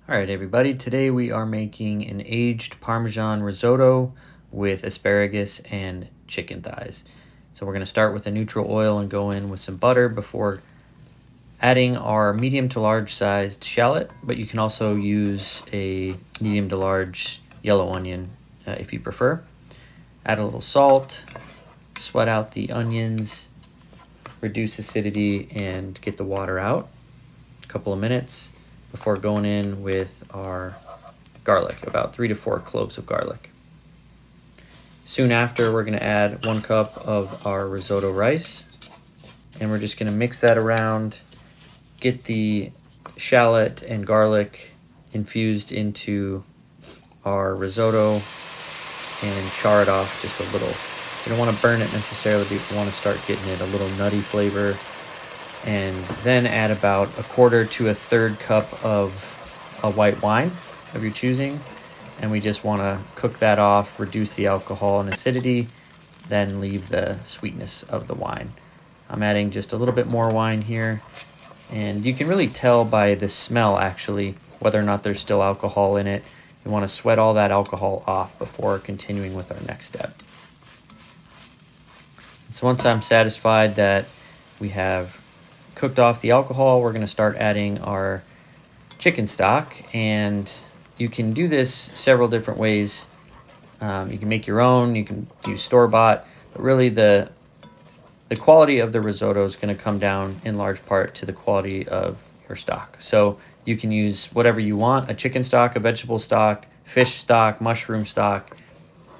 All right, everybody, today we are making an aged Parmesan risotto with asparagus and chicken thighs. So we're going to start with a neutral oil and go in with some butter before adding our medium to large sized shallot, but you can also use a medium to large yellow onion if you prefer. Add a little salt, sweat out the onions, reduce acidity, and get the water out. A couple of minutes before going in with our garlic, about 3 to 4 cloves of garlic. Soon after, we're going to add 1 cup of our risotto rice, and we're just going to mix that around, get the shallot and garlic infused into our risotto, and char it off just a little. You don't want to burn it necessarily, but you want to start getting it a little nutty flavor. And then add about 1/4 to 1/3 cup of a white wine of your choosing, and we just want to cook that off, reduce the alcohol and acidity, then leave the sweetness of the wine. I'm adding just a little bit more wine here, and you can really tell by the smell actually whether or not there's still alcohol in it. You want to sweat all that alcohol off before continuing with our next step. So once I'm satisfied that we have cooked off the alcohol, we're going to start adding our chicken stock, and you can do this several different ways. You can make your own, you can use store-bought, but really the quality of the risotto is going to come down in large part to the quality of your stock. So you can use whatever you want: a chicken stock, a vegetable stock, fish stock, mushroom stock.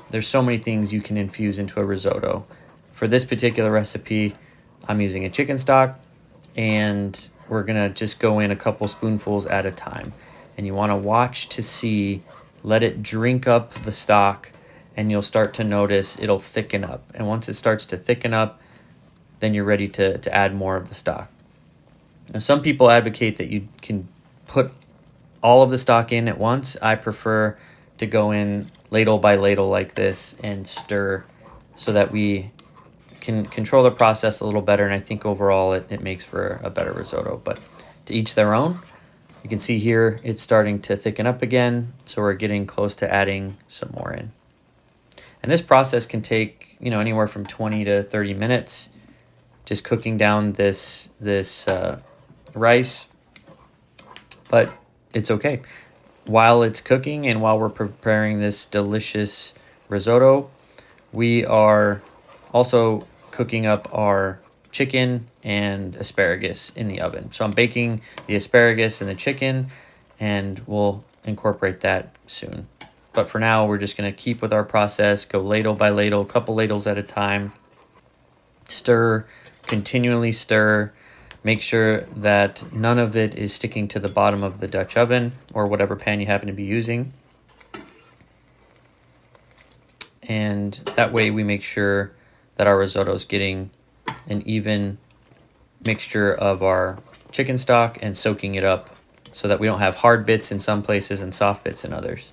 There's so many things you can infuse into a risotto. For this particular recipe, I'm using a chicken stock, and we're gonna just go in a couple spoonfuls at a time. And you wanna watch to see, let it drink up the stock, and you'll start to notice it'll thicken up. And once it starts to thicken up, then you're ready to add more of the stock. Now, some people advocate that you can put all of the stock in at once. I prefer to go in ladle by ladle like this and stir so that we can control the process a little better, and I think overall it makes for a better risotto, but to each their own. You can see here it's starting to thicken up again, so we're getting close to adding some more in. And this process can take, anywhere from 20 to 30 minutes, just cooking down this rice, but it's okay. While it's cooking and while we're preparing this delicious risotto, we are also cooking up our chicken and asparagus in the oven. So I'm baking the asparagus and the chicken, and we'll incorporate that soon. But for now, we're just going to keep with our process, go ladle by ladle, a couple ladles at a time, stir, continually stir, make sure that none of it is sticking to the bottom of the Dutch oven or whatever pan you happen to be using. And that way we make sure that our risotto is getting an even mixture of our chicken stock and soaking it up so that we don't have hard bits in some places and soft bits in others.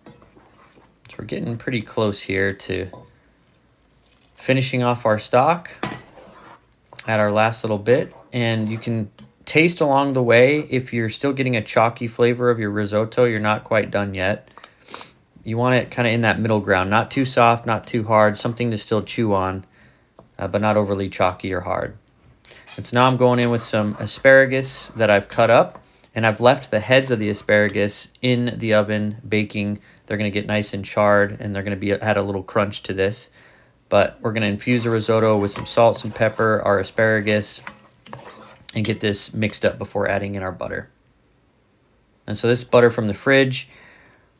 So we're getting pretty close here to finishing off our stock at our last little bit, and you can taste along the way. If you're still getting a chalky flavor of your risotto, you're not quite done yet. You want it kind of in that middle ground, not too soft, not too hard, something to still chew on, but not overly chalky or hard. And so now I'm going in with some asparagus that I've cut up, and I've left the heads of the asparagus in the oven baking. They're going to get nice and charred, and they're going to add a little crunch to this. But we're going to infuse a risotto with some salt, some pepper, our asparagus, and get this mixed up before adding in our butter. And so this butter from the fridge,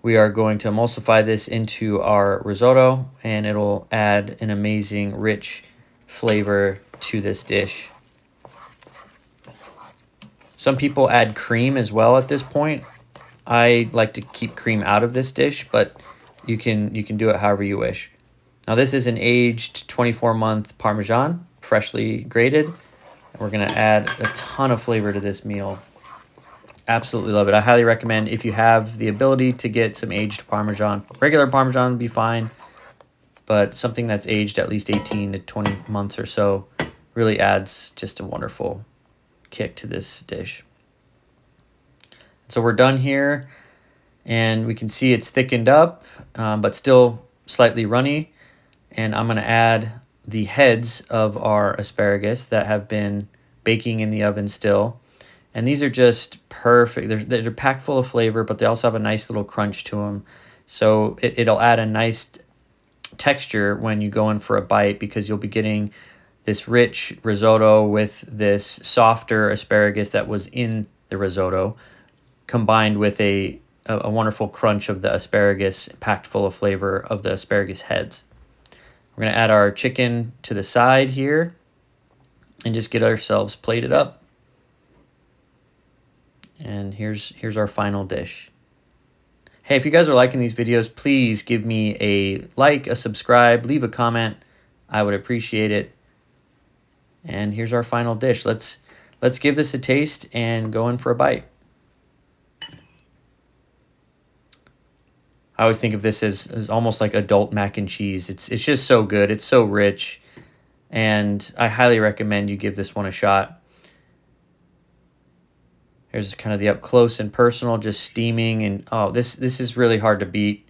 we are going to emulsify this into our risotto, and it'll add an amazing, rich flavor to this dish. Some people add cream as well at this point. I like to keep cream out of this dish, but you can do it however you wish. Now this is an aged 24-month Parmesan, freshly grated. And we're going to add a ton of flavor to this meal. Absolutely love it. I highly recommend, if you have the ability to get some aged Parmesan. Regular Parmesan would be fine, but something that's aged at least 18 to 20 months or so really adds just a wonderful kick to this dish. So we're done here, and we can see it's thickened up, but still slightly runny. And I'm going to add the heads of our asparagus that have been baking in the oven still. And these are just perfect. They're packed full of flavor, but they also have a nice little crunch to them. So it'll add a nice texture when you go in for a bite, because you'll be getting this rich risotto with this softer asparagus that was in the risotto, combined with a wonderful crunch of the asparagus packed full of flavor of the asparagus heads. We're going to add our chicken to the side here and just get ourselves plated up. And here's our final dish. Hey, if you guys are liking these videos, please give me a like, a subscribe, leave a comment. I would appreciate it. And here's our final dish. Let's give this a taste and go in for a bite. I always think of this as almost like adult mac and cheese. It's just so good. It's so rich. And I highly recommend you give this one a shot. Here's kind of the up close and personal, just steaming. And oh, this is really hard to beat.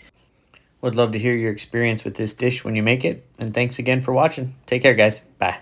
Would love to hear your experience with this dish when you make it. And thanks again for watching. Take care, guys. Bye.